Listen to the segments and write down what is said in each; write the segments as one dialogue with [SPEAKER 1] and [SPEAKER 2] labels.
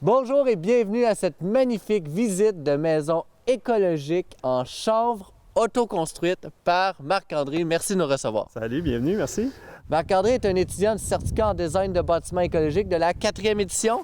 [SPEAKER 1] Bonjour et bienvenue à cette magnifique visite de maison écologique en chanvre autoconstruite par Marc-André. Merci de nous recevoir.
[SPEAKER 2] Salut, bienvenue, merci.
[SPEAKER 1] Marc-André est un étudiant de certificat en design de bâtiments écologiques de la 4e édition.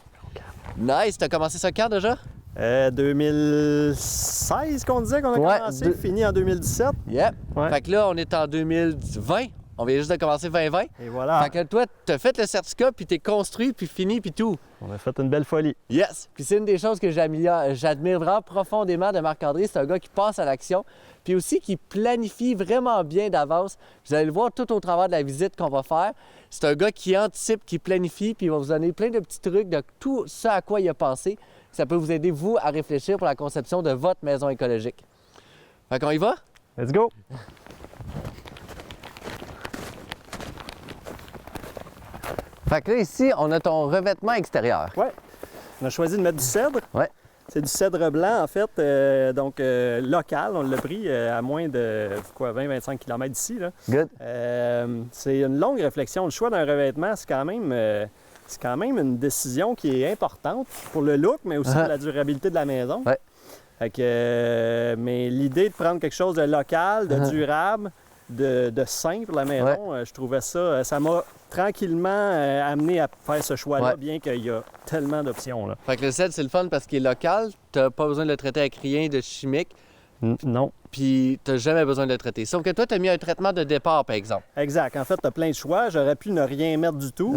[SPEAKER 1] Nice! Tu as commencé ça quand déjà?
[SPEAKER 2] 2016 qu'on disait qu'on a commencé, fini en 2017.
[SPEAKER 1] Yep.
[SPEAKER 2] Ouais.
[SPEAKER 1] Fait que là, on est en 2020. On vient juste de commencer 2020.
[SPEAKER 2] Et voilà.
[SPEAKER 1] Fait que toi, tu as fait le certificat, puis tu es construit, puis fini, puis tout.
[SPEAKER 2] On a fait une belle folie.
[SPEAKER 1] Yes! Puis c'est une des choses que j'admire vraiment profondément de Marc-André. C'est un gars qui passe à l'action, puis aussi qui planifie vraiment bien d'avance. Vous allez le voir tout au travers de la visite qu'on va faire. C'est un gars qui anticipe, qui planifie, puis il va vous donner plein de petits trucs de tout ce à quoi il a pensé. Ça peut vous aider, vous, à réfléchir pour la conception de votre maison écologique. Fait qu'on y va?
[SPEAKER 2] Let's go!
[SPEAKER 1] Fait que là, ici, on a ton revêtement extérieur.
[SPEAKER 2] Ouais. On a choisi de mettre du cèdre.
[SPEAKER 1] Ouais.
[SPEAKER 2] C'est du cèdre blanc, en fait, local. On l'a pris à moins de 20-25 km d'ici. Là.
[SPEAKER 1] Good.
[SPEAKER 2] C'est une longue réflexion. Le choix d'un revêtement, c'est quand même une décision qui est importante pour le look, mais aussi pour la durabilité de la maison.
[SPEAKER 1] Ouais.
[SPEAKER 2] Fait que, mais l'idée de prendre quelque chose de local, de durable, de sain pour la maison, je trouvais ça, ça m'a tranquillement amené à faire ce choix-là, bien qu'il y a tellement d'options. Là.
[SPEAKER 1] Fait que le cèdre, c'est le fun parce qu'il est local. T'as pas besoin de le traiter avec rien de chimique.
[SPEAKER 2] Non.
[SPEAKER 1] Puis t'as jamais besoin de le traiter. Sauf que toi, tu as mis un traitement de départ, par exemple.
[SPEAKER 2] Exact. En fait, tu as plein de choix. J'aurais pu ne rien mettre du tout.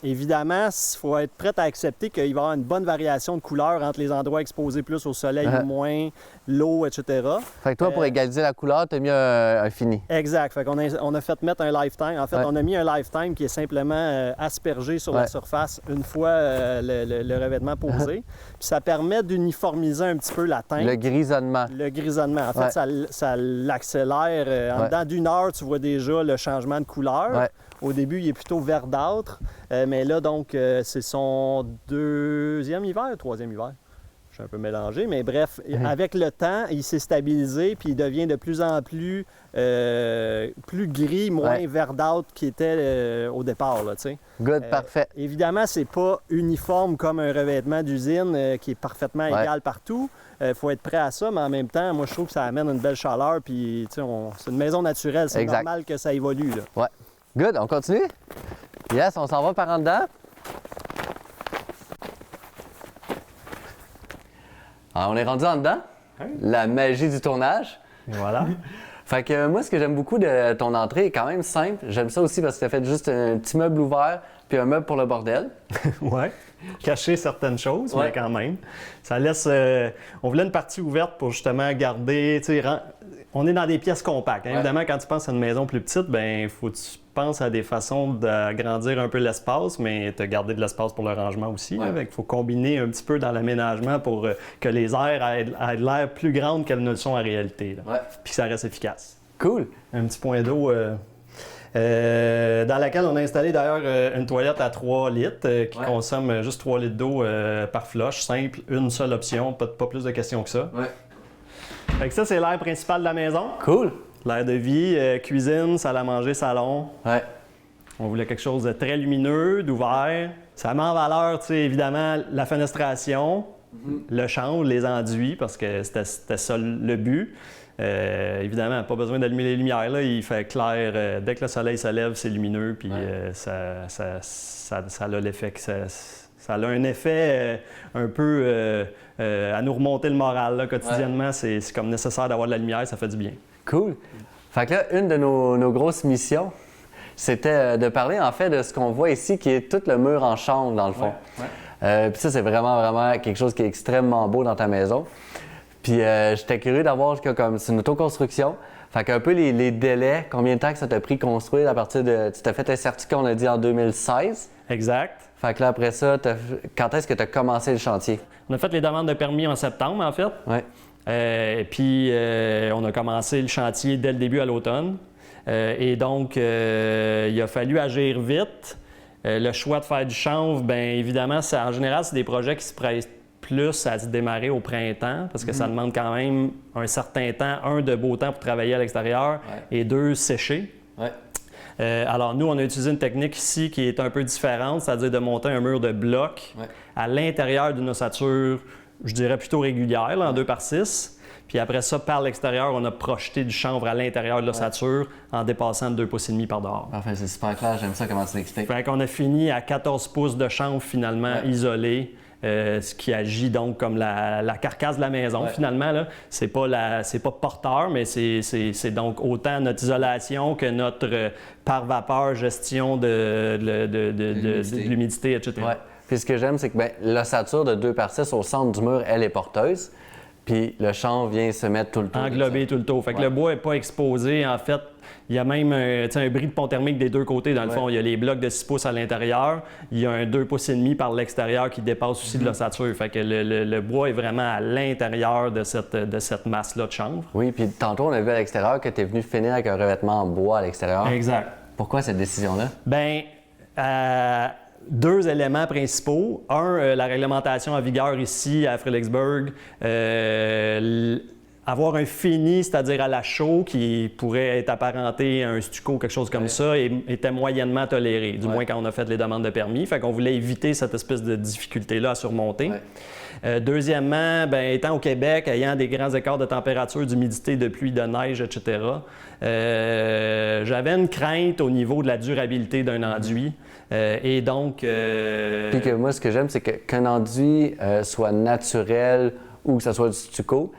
[SPEAKER 2] Évidemment, il faut être prêt à accepter qu'il va y avoir une bonne variation de couleurs entre les endroits exposés plus au soleil ou moins, l'eau, etc.
[SPEAKER 1] Fait que toi, pour égaliser la couleur, tu as mis un fini.
[SPEAKER 2] Exact. Fait qu'on on a fait mettre un lifetime. En fait, on a mis un lifetime qui est simplement aspergé sur la surface une fois le revêtement posé. Puis ça permet d'uniformiser un petit peu la teinte.
[SPEAKER 1] Le grisonnement.
[SPEAKER 2] Le grisonnement. En fait, ça l'accélère. En dedans d'une heure, tu vois déjà le changement de couleur. Au début, il est plutôt verdâtre. Mais là, donc, c'est son troisième hiver. Je suis un peu mélangé, mais bref, avec le temps, il s'est stabilisé puis il devient de plus en plus gris, moins verdâtre qu'il était au départ. Là,
[SPEAKER 1] Good, parfait.
[SPEAKER 2] Évidemment, c'est pas uniforme comme un revêtement d'usine qui est parfaitement égal partout. Il faut être prêt à ça, mais en même temps, moi, je trouve que ça amène une belle chaleur. Puis, c'est une maison naturelle. C'est normal que ça évolue. Là.
[SPEAKER 1] Ouais. Good, on continue? Yes, on s'en va par en dedans. Alors, on est rendu en dedans. La magie du tournage.
[SPEAKER 2] Et voilà.
[SPEAKER 1] Fait que moi, ce que j'aime beaucoup de ton entrée est quand même simple. J'aime ça aussi parce que tu as fait juste un petit meuble ouvert puis un meuble pour le bordel.
[SPEAKER 2] Ouais. Cacher certaines choses, mais quand même. Ça laisse... on voulait une partie ouverte pour justement garder... On est dans des pièces compactes. Évidemment, quand tu penses à une maison plus petite, il faut que tu penses à des façons d'agrandir un peu l'espace, mais de garder de l'espace pour le rangement aussi. Il faut combiner un petit peu dans l'aménagement pour que les aires aient l'air plus grandes qu'elles ne le sont en réalité. Puis que ça reste efficace.
[SPEAKER 1] Cool.
[SPEAKER 2] Un petit point d'eau... dans laquelle on a installé d'ailleurs une toilette à 3 litres qui consomme juste 3 litres d'eau par flush, simple, une seule option, pas plus de questions que ça. Fait que ça, c'est l'air principal de la maison.
[SPEAKER 1] Cool.
[SPEAKER 2] L'air de vie, cuisine, salle à manger, salon. On voulait quelque chose de très lumineux, d'ouvert. Ça met en valeur, évidemment, la fenestration, le chanvre, les enduits, parce que c'était ça le but. Évidemment, pas besoin d'allumer les lumières. Là, il fait clair. Dès que le soleil se lève, c'est lumineux. Puis ça a l'effet que ça a un effet un peu à nous remonter le moral. Là, quotidiennement, c'est comme nécessaire d'avoir de la lumière. Ça fait du bien.
[SPEAKER 1] Cool. Fait que là, une de nos grosses missions, c'était de parler en fait de ce qu'on voit ici, qui est tout le mur en chanvre, dans le fond. Puis ça, c'est vraiment quelque chose qui est extrêmement beau dans ta maison. Puis j'étais curieux d'avoir comme c'est une autoconstruction. Fait qu'un peu les délais, combien de temps que ça t'a pris construire à partir de... Tu t'as fait un certificat, on a dit, en 2016.
[SPEAKER 2] Exact.
[SPEAKER 1] Fait que là, après ça, quand est-ce que tu as commencé le chantier?
[SPEAKER 2] On a fait les demandes de permis en septembre, en fait. Puis on a commencé le chantier dès le début à l'automne. Et donc, il a fallu agir vite. Le choix de faire du chanvre, bien évidemment, en général, c'est des projets qui se prêtent plus à se démarrer au printemps parce que ça demande quand même un certain temps, de beau temps pour travailler à l'extérieur et 2, sécher. Alors, nous, on a utilisé une technique ici qui est un peu différente, c'est-à-dire de monter un mur de bloc à l'intérieur d'une ossature, je dirais plutôt régulière, là, en 2x6. Puis après ça, par l'extérieur, on a projeté du chanvre à l'intérieur de l'ossature en dépassant de 2,5 pouces par dehors.
[SPEAKER 1] Parfait, c'est super clair, j'aime ça comment tu l'expliques.
[SPEAKER 2] Fait qu'on a fini à 14 pouces de chanvre finalement isolé. Ce qui agit donc comme la carcasse de la maison, finalement. C'est pas porteur, mais c'est donc autant notre isolation que notre par vapeur gestion de l'humidité, etc.
[SPEAKER 1] Ouais. Puis ce que j'aime, c'est que l'ossature de 2x6 au centre du mur, elle est porteuse. Puis le chanvre vient se mettre tout le tour.
[SPEAKER 2] Englobé tout le tour. Fait que le bois n'est pas exposé. En fait, il y a même un bris de pont thermique des deux côtés. Dans le fond, il y a les blocs de 6 pouces à l'intérieur. Il y a un 2,5 pouces par l'extérieur qui dépasse aussi de l'ossature. Fait que le bois est vraiment à l'intérieur de cette masse-là de chanvre.
[SPEAKER 1] Oui, puis tantôt, on a vu à l'extérieur que tu es venu finir avec un revêtement en bois à l'extérieur.
[SPEAKER 2] Exact.
[SPEAKER 1] Pourquoi cette décision-là?
[SPEAKER 2] Bien, deux éléments principaux. Un, la réglementation en vigueur ici à Fredericksburg. Avoir un fini, c'est-à-dire à la chaux, qui pourrait être apparenté à un stucco, quelque chose comme ça, était moyennement toléré, du moins quand on a fait les demandes de permis. Fait qu'on voulait éviter cette espèce de difficulté-là à surmonter. Deuxièmement, étant au Québec, ayant des grands écarts de température, d'humidité, de pluie, de neige, etc., j'avais une crainte au niveau de la durabilité d'un enduit. Et donc...
[SPEAKER 1] Puis que moi, ce que j'aime, c'est qu'un enduit soit naturel ou que ce soit du stucco,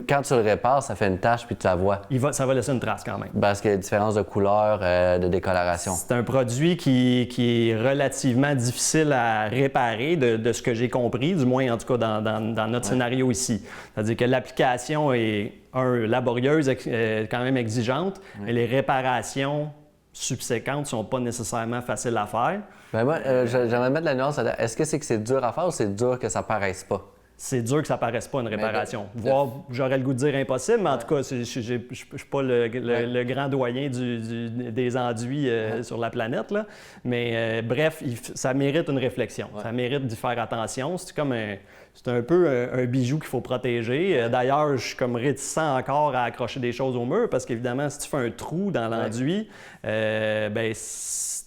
[SPEAKER 1] quand tu le répares, ça fait une tache puis tu la vois.
[SPEAKER 2] Ça va laisser une trace quand même.
[SPEAKER 1] Parce qu'il y a une différence de couleur, de décoloration.
[SPEAKER 2] C'est un produit qui est relativement difficile à réparer, de ce que j'ai compris, du moins en tout cas dans notre scénario ici. C'est-à-dire que l'application est, laborieuse, quand même exigeante, mais les réparations subséquentes ne sont pas nécessairement faciles à faire.
[SPEAKER 1] Moi, j'aimerais mettre la nuance. Est-ce que c'est dur à faire ou c'est dur que ça ne paraisse pas?
[SPEAKER 2] C'est dur que ça ne paraisse pas une réparation. Voire, j'aurais le goût de dire impossible, mais en tout cas, je ne suis pas le grand doyen des enduits sur la planète. Là. Mais bref, ça mérite une réflexion. Ça mérite d'y faire attention. C'est un peu un bijou qu'il faut protéger. D'ailleurs, je suis comme réticent encore à accrocher des choses au mur parce qu'évidemment, si tu fais un trou dans l'enduit,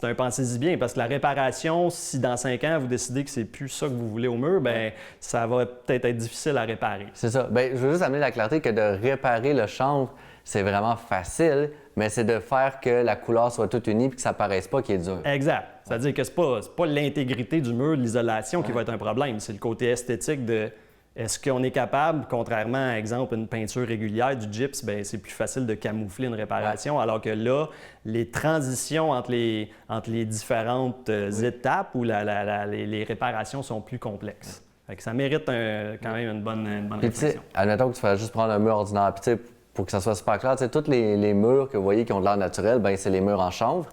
[SPEAKER 2] c'est un pensez-y bien, parce que la réparation, si dans 5 ans, vous décidez que c'est plus ça que vous voulez au mur, ça va peut-être être difficile à réparer.
[SPEAKER 1] C'est ça. Je veux juste amener la clarté que de réparer le chanvre, c'est vraiment facile, mais c'est de faire que la couleur soit toute unie et que ça ne paraisse pas qui est dur.
[SPEAKER 2] Exact. C'est-à-dire que c'est pas l'intégrité du mur, de l'isolation qui va être un problème. C'est le côté esthétique de... Est-ce qu'on est capable, contrairement à, exemple, une peinture régulière, du gyps, c'est plus facile de camoufler une réparation, alors que là, les transitions entre les différentes étapes où les réparations sont plus complexes. Fait que ça mérite quand même une bonne réflexion.
[SPEAKER 1] Admettons que tu fais juste prendre un mur ordinaire, puis pour que ça soit super clair, tous les murs que vous voyez qui ont de l'air naturel, c'est les murs en chanvre.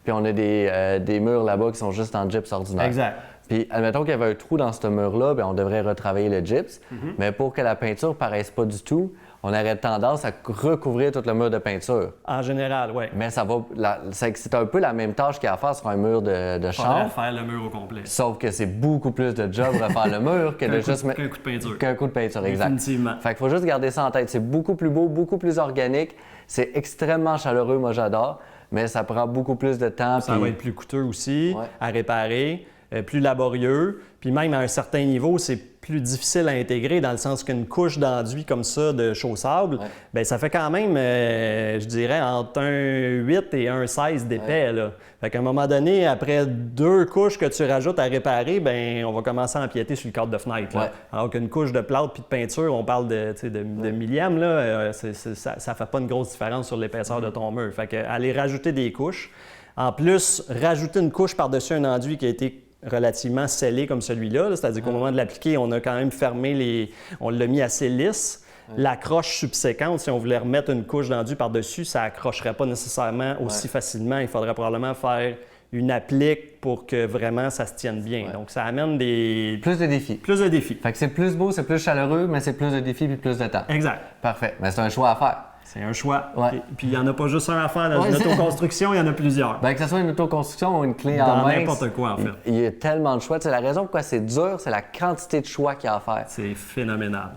[SPEAKER 1] Puis on a des murs là-bas qui sont juste en gyps ordinaire.
[SPEAKER 2] Exact.
[SPEAKER 1] Puis, admettons qu'il y avait un trou dans ce mur-là, on devrait retravailler le gyps. Mais pour que la peinture ne paraisse pas du tout, on aurait tendance à recouvrir tout le mur de peinture.
[SPEAKER 2] En général, oui.
[SPEAKER 1] Mais c'est un peu la même tâche qu'il y a à faire sur un mur de chanvre.
[SPEAKER 2] Faire le mur au complet.
[SPEAKER 1] Sauf que c'est beaucoup plus de job refaire le mur que de juste mettre...
[SPEAKER 2] Qu'un coup de peinture.
[SPEAKER 1] Qu'un coup de peinture, exact.
[SPEAKER 2] Définitivement.
[SPEAKER 1] Fait qu'il faut juste garder ça en tête. C'est beaucoup plus beau, beaucoup plus organique. C'est extrêmement chaleureux, moi j'adore. Mais ça prend beaucoup plus de temps.
[SPEAKER 2] Ça va être plus coûteux aussi à réparer. Plus laborieux, puis même à un certain niveau, c'est plus difficile à intégrer dans le sens qu'une couche d'enduit comme ça de chaussable, ça fait quand même, je dirais, entre un 8 et un 16 d'épais. Là. Fait qu'à un moment donné, après 2 couches que tu rajoutes à réparer, on va commencer à empiéter sur le cadre de fenêtre. Là. Alors qu'une couche de plâtre puis de peinture, on parle de millièmes, là, ça fait pas une grosse différence sur l'épaisseur de ton mur. Fait qu'aller rajouter des couches. En plus, rajouter une couche par-dessus un enduit qui a été relativement scellé comme celui-là, c'est-à-dire qu'au moment de l'appliquer, on a quand même fermé on l'a mis assez lisse. L'accroche subséquente, si on voulait remettre une couche d'enduit par-dessus, ça n'accrocherait pas nécessairement aussi facilement. Il faudrait probablement faire une applique pour que vraiment ça se tienne bien. Donc, ça amène
[SPEAKER 1] plus de défis.
[SPEAKER 2] Plus de défis.
[SPEAKER 1] Fait que c'est plus beau, c'est plus chaleureux, mais c'est plus de défis puis plus de temps.
[SPEAKER 2] Exact.
[SPEAKER 1] Parfait. Mais c'est un choix à faire.
[SPEAKER 2] C'est un choix. Puis il n'y en a pas juste un à faire dans une autoconstruction, il y en a plusieurs.
[SPEAKER 1] Que ce soit une autoconstruction ou une clé en main.
[SPEAKER 2] N'importe quoi, en fait.
[SPEAKER 1] Il y a tellement de choix. La raison pourquoi c'est dur, c'est la quantité de choix qu'il y a à faire.
[SPEAKER 2] C'est phénoménal.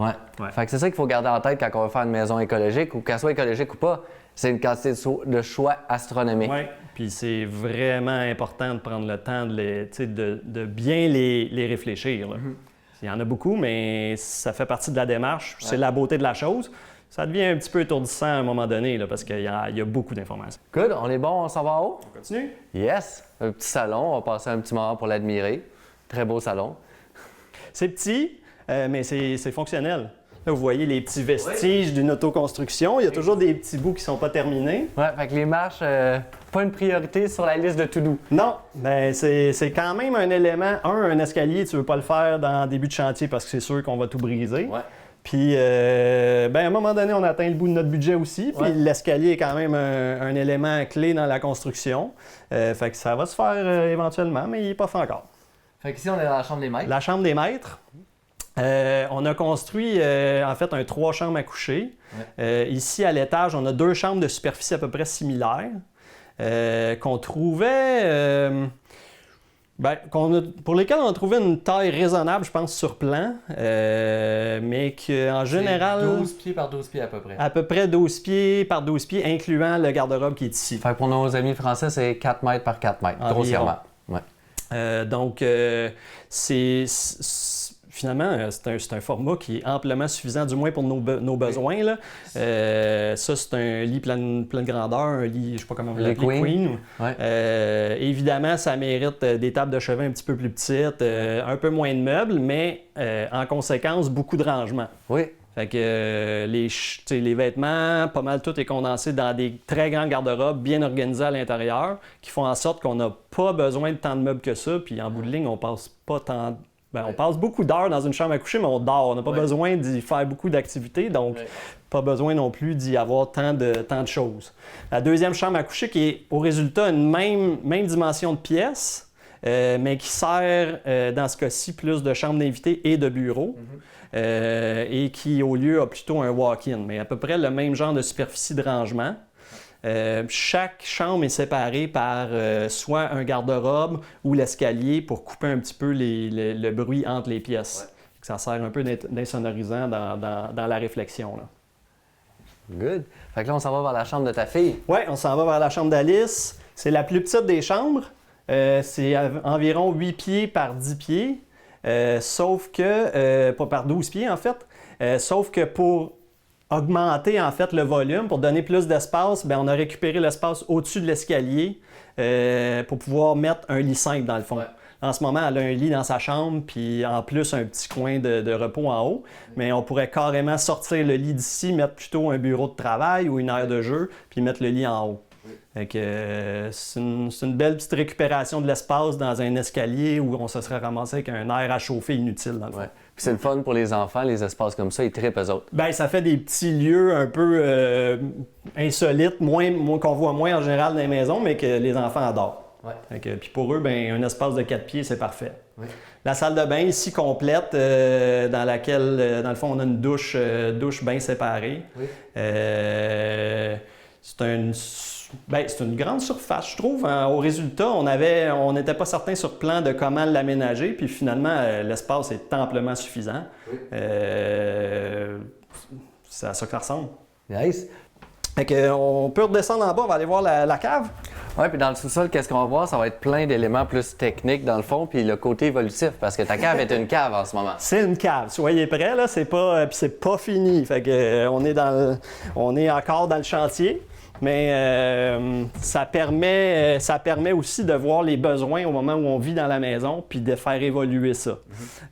[SPEAKER 1] Fait que c'est ça qu'il faut garder en tête quand on veut faire une maison écologique ou qu'elle soit écologique ou pas. c'est une quantité de choix astronomique.
[SPEAKER 2] Oui, puis c'est vraiment important de prendre le temps de bien les réfléchir. Là. Il y en a beaucoup, mais ça fait partie de la démarche. C'est la beauté de la chose. Ça devient un petit peu étourdissant à un moment donné, là, parce qu'il y a beaucoup d'informations.
[SPEAKER 1] Good, on est bon, on s'en va en haut?
[SPEAKER 2] On continue?
[SPEAKER 1] Yes! Un petit salon, on va passer un petit moment pour l'admirer. Très beau salon.
[SPEAKER 2] C'est petit, mais c'est fonctionnel. Là, vous voyez les petits vestiges d'une autoconstruction. Il y a toujours des petits bouts qui ne sont pas terminés.
[SPEAKER 1] Oui, fait que les marches, pas une priorité sur la liste de to-do.
[SPEAKER 2] Non, mais c'est quand même un élément. Un escalier, tu ne veux pas le faire dans le début de chantier parce que c'est sûr qu'on va tout briser. Ouais. Puis, à un moment donné, on atteint le bout de notre budget aussi. Puis, l'escalier est quand même un élément clé dans la construction. Fait que ça va se faire éventuellement, mais il n'est pas fait encore.
[SPEAKER 1] Fait qu'ici, on est dans la chambre des maîtres.
[SPEAKER 2] La chambre des maîtres. On a construit en fait un 3 chambres à coucher. Ouais. Ici, à l'étage, on a 2 chambres de superficie à peu près similaires qu'on trouvait... pour lesquelles on a trouvé une taille raisonnable, je pense, sur plan, mais qu'en général...
[SPEAKER 1] 12 pieds par 12 pieds à peu près.
[SPEAKER 2] À peu près 12 pieds par 12 pieds, incluant le garde-robe qui est ici.
[SPEAKER 1] Fait que pour nos amis français, c'est 4 mètres par 4 mètres, grossièrement. Ouais.
[SPEAKER 2] Donc, finalement, c'est un format qui est amplement suffisant, du moins pour nos besoins. Là. Ça, c'est un lit pleine grandeur, un lit, je ne sais pas comment vous l'appelez, Queen. Ouais. Évidemment, ça mérite des tables de chevet un petit peu plus petites, un peu moins de meubles, mais en conséquence, beaucoup de rangements.
[SPEAKER 1] Oui.
[SPEAKER 2] Fait que les vêtements, pas mal tout est condensé dans des très grands garde-robes bien organisés à l'intérieur, qui font en sorte qu'on n'a pas besoin de tant de meubles que ça, puis en bout de ligne, on passe pas tant... on passe beaucoup d'heures dans une chambre à coucher, mais on dort. On n'a pas besoin d'y faire beaucoup d'activités, donc pas besoin non plus d'y avoir tant de choses. La deuxième chambre à coucher qui est au résultat une même dimension de pièce, mais qui sert dans ce cas-ci plus de chambre d'invités et de bureau, et qui au lieu a plutôt un walk-in, mais à peu près le même genre de superficie de rangement. Chaque chambre est séparée par soit un garde-robe ou l'escalier pour couper un petit peu le bruit entre les pièces. Ouais. Ça sert un peu d'insonorisant dans la réflexion. Là.
[SPEAKER 1] Good. Fait que là, on s'en va vers la chambre de ta fille.
[SPEAKER 2] Oui, on s'en va vers la chambre d'Alice. C'est la plus petite des chambres. C'est environ 8 pieds par 10 pieds. Sauf que, pas par 12 pieds en fait, sauf que pour augmenter en fait le volume, pour donner plus d'espace, on a récupéré l'espace au-dessus de l'escalier pour pouvoir mettre un lit simple dans le fond. Ouais. En ce moment, elle a un lit dans sa chambre, puis en plus un petit coin de repos en haut, mais on pourrait carrément sortir le lit d'ici, mettre plutôt un bureau de travail ou une aire de jeu, puis mettre le lit en haut. Fait que, c'est une belle petite récupération de l'espace dans un escalier où on se serait ramassé avec un air à chauffer inutile dans le fond. Ouais.
[SPEAKER 1] Puis c'est le fun pour les enfants, les espaces comme ça, ils trippent eux autres.
[SPEAKER 2] Ça fait des petits lieux un peu insolites, qu'on voit moins en général dans les maisons, mais que les enfants adorent. Ouais. Puis pour eux, un espace de 4 pieds, c'est parfait. Oui. La salle de bain ici complète, dans laquelle, dans le fond, on a une douche bien séparée. Oui. C'est une grande surface, je trouve. Au résultat, on n'était pas certain sur plan de comment l'aménager, puis finalement, l'espace est amplement suffisant. Oui. C'est à ça que ça ressemble.
[SPEAKER 1] Nice.
[SPEAKER 2] On peut redescendre en bas, on va aller voir la cave.
[SPEAKER 1] Oui, puis dans le sous-sol, qu'est-ce qu'on va voir? Ça va être plein d'éléments plus techniques dans le fond, puis le côté évolutif, parce que ta cave est une cave en ce moment.
[SPEAKER 2] C'est une cave. Soyez prêts, là, c'est pas fini. Fait que, on est encore dans le chantier. Mais ça permet aussi de voir les besoins au moment où on vit dans la maison puis de faire évoluer ça.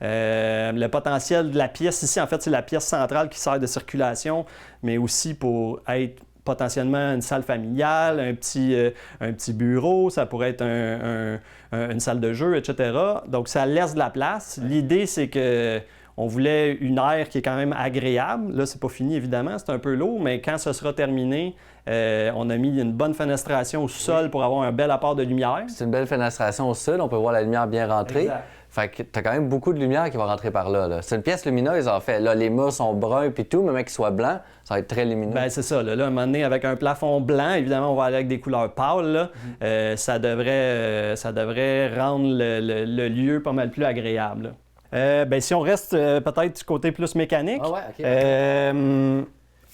[SPEAKER 2] Le potentiel de la pièce ici, en fait, c'est la pièce centrale qui sert de circulation, mais aussi pour être potentiellement une salle familiale, un petit bureau, ça pourrait être une salle de jeu, etc. Donc, ça laisse de la place. L'idée, c'est que on voulait une aire qui est quand même agréable. Là, c'est pas fini, évidemment, c'est un peu lourd, mais quand ce sera terminé, on a mis une bonne fenestration au sol pour avoir un bel apport de lumière.
[SPEAKER 1] C'est une belle fenestration au sol, on peut voir la lumière bien rentrer.
[SPEAKER 2] Exact.
[SPEAKER 1] Fait que t'as quand même beaucoup de lumière qui va rentrer par là. C'est une pièce lumineuse, en fait. Là, les murs sont bruns puis tout, mais même qu'ils soient blancs, ça va être très lumineux.
[SPEAKER 2] C'est ça. Là, à un moment donné, avec un plafond blanc, évidemment, on va aller avec des couleurs pâles. Là. Ça devrait rendre le lieu pas mal plus agréable. Si on reste peut-être du côté plus mécanique,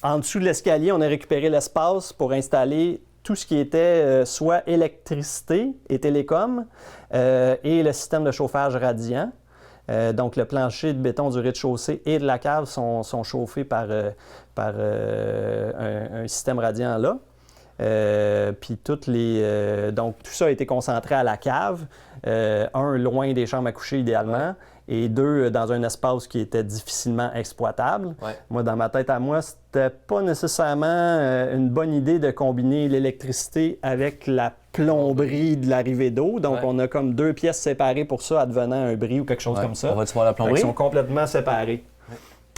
[SPEAKER 2] En dessous de l'escalier, on a récupéré l'espace pour installer tout ce qui était soit électricité et télécom et le système de chauffage radiant. Donc, le plancher de béton du rez-de-chaussée et de la cave sont chauffés par un système radiant là. Puis donc, tout ça a été concentré à la cave, loin des chambres à coucher idéalement, et 2, dans un espace qui était difficilement exploitable. Ouais. Moi, dans ma tête à moi, c'était pas nécessairement une bonne idée de combiner l'électricité avec la plomberie de l'arrivée d'eau. Donc, on a comme 2 pièces séparées pour ça, advenant un bris ou quelque chose comme ça.
[SPEAKER 1] On va-tu voir la plomberie?
[SPEAKER 2] Ils sont complètement séparés.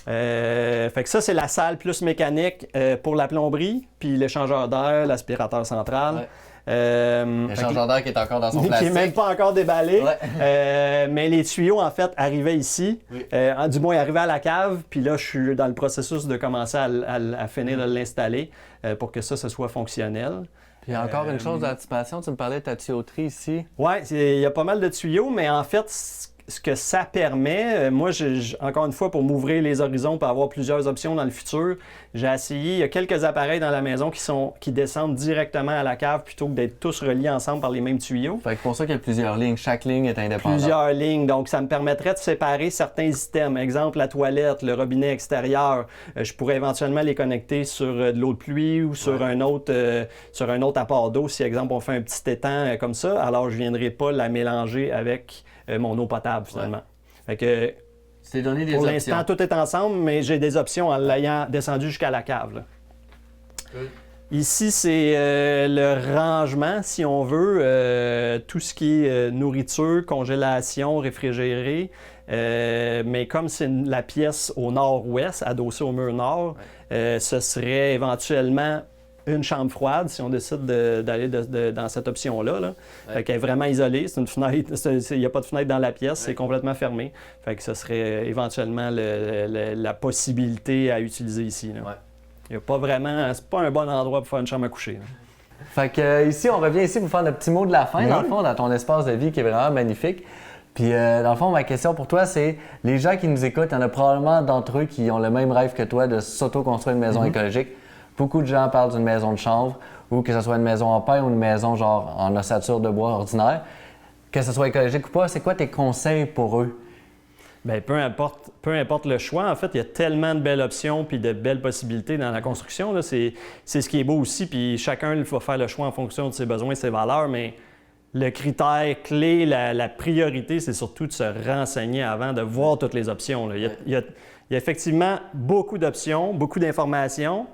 [SPEAKER 2] Fait que ça, c'est la salle plus mécanique pour la plomberie, puis l'échangeur d'air, l'aspirateur central.
[SPEAKER 1] L'échangeur d'air qui est encore dans son plastique.
[SPEAKER 2] Qui n'est même pas encore déballé. Mais les tuyaux, en fait, arrivaient ici. Oui. Du moins, ils arrivaient à la cave. Puis là, je suis dans le processus de commencer à finir de l'installer pour que ça soit fonctionnel.
[SPEAKER 1] Puis encore une chose d'anticipation, tu me parlais de ta tuyauterie ici.
[SPEAKER 2] Oui, il y a pas mal de tuyaux, mais en fait, ce que ça permet, moi, encore une fois, pour m'ouvrir les horizons, pour avoir plusieurs options dans le futur, j'ai essayé, il y a quelques appareils dans la maison qui descendent directement à la cave plutôt que d'être tous reliés ensemble par les mêmes tuyaux.
[SPEAKER 1] Fait que pour ça qu'il y a plusieurs lignes, chaque ligne est indépendante.
[SPEAKER 2] Plusieurs lignes, donc ça me permettrait de séparer certains items. Exemple, la toilette, le robinet extérieur, je pourrais éventuellement les connecter sur de l'eau de pluie ou sur un autre apport d'eau. Si, exemple, on fait un petit étang comme ça, alors je ne viendrai pas la mélanger avec mon eau potable, finalement. Fait que,
[SPEAKER 1] c'est donné des
[SPEAKER 2] pour
[SPEAKER 1] options.
[SPEAKER 2] l'instant, tout est ensemble, mais j'ai des options en l'ayant descendu jusqu'à la cave. Là. Ici, c'est le rangement, si on veut, tout ce qui est nourriture, congélation, réfrigéré. Mais comme c'est la pièce au nord-ouest, adossée au mur nord, ce serait éventuellement une chambre froide si on décide d'aller dans cette option-là. Là. Fait qu'elle est vraiment isolée. C'est une fenêtre. Il n'y a pas de fenêtre dans la pièce. C'est complètement fermé. Fait que ce serait éventuellement la possibilité à utiliser ici. Là. Il y a pas vraiment... C'est pas un bon endroit pour faire une chambre à coucher. Là.
[SPEAKER 1] Fait que ici, on revient ici pour faire le petit mot de la fin, dans le fond, dans ton espace de vie qui est vraiment magnifique. Puis, dans le fond, ma question pour toi, c'est les gens qui nous écoutent, il y en a probablement d'entre eux qui ont le même rêve que toi de s'auto-construire une maison écologique. Beaucoup de gens parlent d'une maison de chanvre ou que ce soit une maison en paille ou une maison genre en ossature de bois ordinaire. Que ce soit écologique ou pas, c'est quoi tes conseils pour eux?
[SPEAKER 2] Bien, peu importe le choix. En fait, il y a tellement de belles options puis de belles possibilités dans la construction. Là. C'est ce qui est beau aussi. Puis chacun va faire le choix en fonction de ses besoins et ses valeurs. Mais le critère clé, la priorité, c'est surtout de se renseigner avant, de voir toutes les options. Là. Il y a effectivement beaucoup d'options, beaucoup d'informations.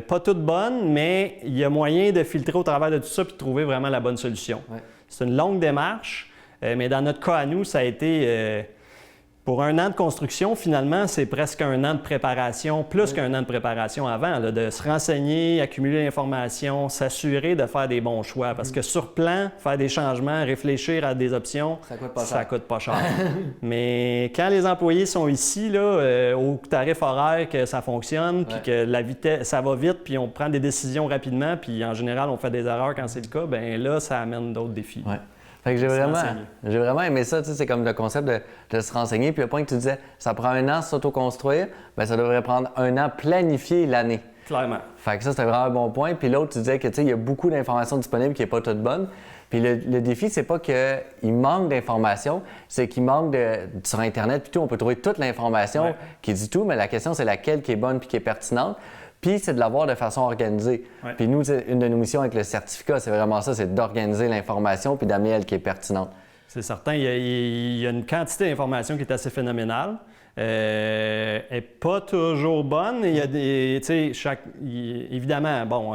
[SPEAKER 2] Pas toutes bonnes, mais il y a moyen de filtrer au travers de tout ça et de trouver vraiment la bonne solution. C'est une longue démarche, mais dans notre cas à nous, ça a été... pour 1 an de construction, finalement, c'est presque 1 an de préparation, plus qu'un an de préparation avant, là, de se renseigner, accumuler l'information, s'assurer de faire des bons choix. Parce que sur plan, faire des changements, réfléchir à des options, ça coûte pas cher. Mais quand les employés sont ici, là, au tarif horaire, que ça fonctionne, puis que la vitesse, ça va vite, puis on prend des décisions rapidement, puis en général, on fait des erreurs quand c'est le cas, bien là, ça amène d'autres défis.
[SPEAKER 1] Fait que j'ai vraiment aimé ça, tu sais, c'est comme le concept de se renseigner. Puis le point que tu disais, ça prend 1 an s'auto-construire, bien ça devrait prendre 1 an planifier l'année.
[SPEAKER 2] Clairement.
[SPEAKER 1] Fait que ça, c'était vraiment un bon point. Puis l'autre, tu disais que, tu sais, il y a beaucoup d'informations disponibles qui n'est pas toute bonne. Puis le défi, c'est pas qu'il manque d'informations, c'est qu'il manque sur Internet. Puis tout, on peut trouver toute l'information qui dit tout, mais la question, c'est laquelle qui est bonne puis qui est pertinente. Puis, c'est de l'avoir de façon organisée. Puis nous, une de nos missions avec le certificat, c'est vraiment ça, c'est d'organiser l'information puis d'amener elle qui est pertinente. C'est
[SPEAKER 2] certain. Il y a une quantité d'informations qui est assez phénoménale. Elle n'est pas toujours bonne. Il y a des, évidemment, bon,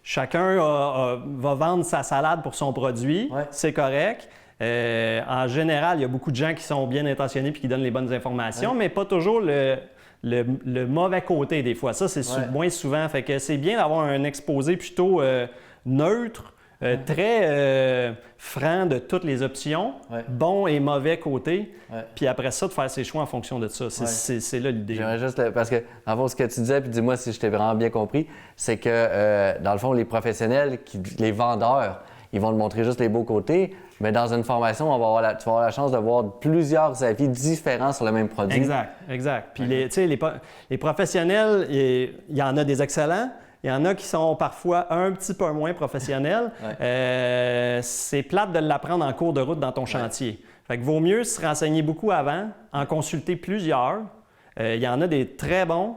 [SPEAKER 2] chacun va vendre sa salade pour son produit. C'est correct. En général, il y a beaucoup de gens qui sont bien intentionnés et qui donnent les bonnes informations, mais pas toujours le mauvais côté des fois. Ça, c'est moins souvent. Fait que c'est bien d'avoir un exposé plutôt neutre, très franc de toutes les options, bon et mauvais côté. Puis après ça, de faire ses choix en fonction de ça. C'est là l'idée.
[SPEAKER 1] J'aimerais juste, parce que, en fait, ce que tu disais, puis dis-moi si je t'ai vraiment bien compris, c'est que, dans le fond, les professionnels, les vendeurs, ils vont te montrer juste les beaux côtés. Mais dans une formation, tu vas avoir la chance de voir plusieurs avis différents sur le même produit.
[SPEAKER 2] Exact. Puis les professionnels, il y en a des excellents. Il y en a qui sont parfois un petit peu moins professionnels. C'est plate de l'apprendre en cours de route dans ton chantier. Fait que vaut mieux se renseigner beaucoup avant, en consulter plusieurs. Il y en a des très bons.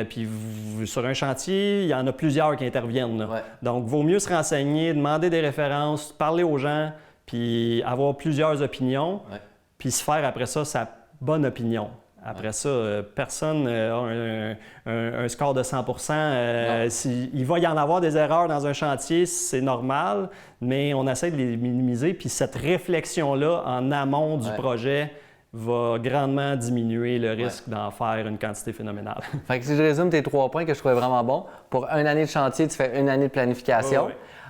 [SPEAKER 2] Puis sur un chantier, il y en a plusieurs qui interviennent. Donc, vaut mieux se renseigner, demander des références, parler aux gens, puis avoir plusieurs opinions, puis se faire après ça sa bonne opinion. Après ça, personne n'a un score de 100 il va y en avoir des erreurs dans un chantier, c'est normal, mais on essaie de les minimiser. Puis cette réflexion-là en amont du projet va grandement diminuer le risque d'en faire une quantité phénoménale.
[SPEAKER 1] Fait que si je résume tes 3 points que je trouvais vraiment bons, pour une année de chantier, tu fais une année de planification.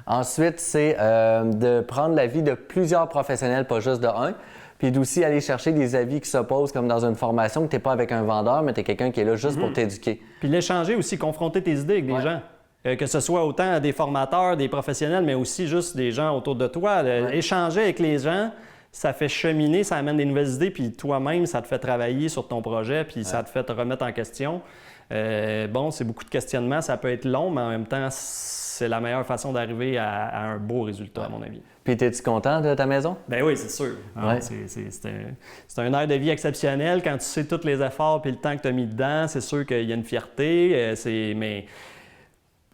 [SPEAKER 1] Ensuite, c'est de prendre l'avis de plusieurs professionnels, pas juste de un. Puis d'aussi aller chercher des avis qui s'opposent, comme dans une formation, que tu n'es pas avec un vendeur, mais tu es quelqu'un qui est là juste pour t'éduquer.
[SPEAKER 2] Puis l'échanger aussi, confronter tes idées avec des gens. Que ce soit autant des formateurs, des professionnels, mais aussi juste des gens autour de toi. Échanger avec les gens, ça fait cheminer, ça amène des nouvelles idées, puis toi-même, ça te fait travailler sur ton projet, puis ça te fait te remettre en question. C'est beaucoup de questionnements, ça peut être long, mais en même temps, c'est la meilleure façon d'arriver à un beau résultat, à mon avis.
[SPEAKER 1] Puis, es-tu content de ta maison?
[SPEAKER 2] Ben oui, c'est sûr. C'est un air de vie exceptionnel. Quand tu sais tous les efforts et le temps que tu as mis dedans, c'est sûr qu'il y a une fierté. Mais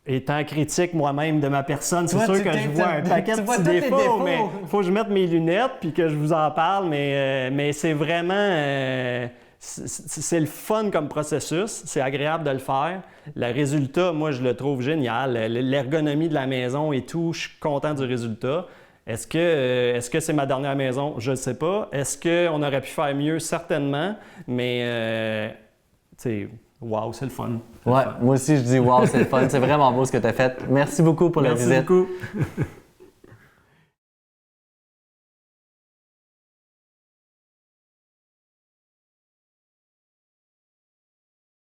[SPEAKER 2] étant critique moi-même de ma personne, c'est sûr que je vois un paquet de petits défauts, mais il faut que je mette mes lunettes puis que je vous en parle. Mais c'est vraiment... c'est le fun comme processus, c'est agréable de le faire. Le résultat, moi, je le trouve génial. L'ergonomie de la maison et tout, je suis content du résultat. Est-ce que c'est ma dernière maison? Je ne sais pas. Est-ce qu'on aurait pu faire mieux? Certainement. Mais, wow, c'est le fun.
[SPEAKER 1] Moi aussi, je dis wow, c'est le fun. C'est vraiment beau ce que tu as fait. Merci beaucoup pour la visite.
[SPEAKER 2] Merci beaucoup.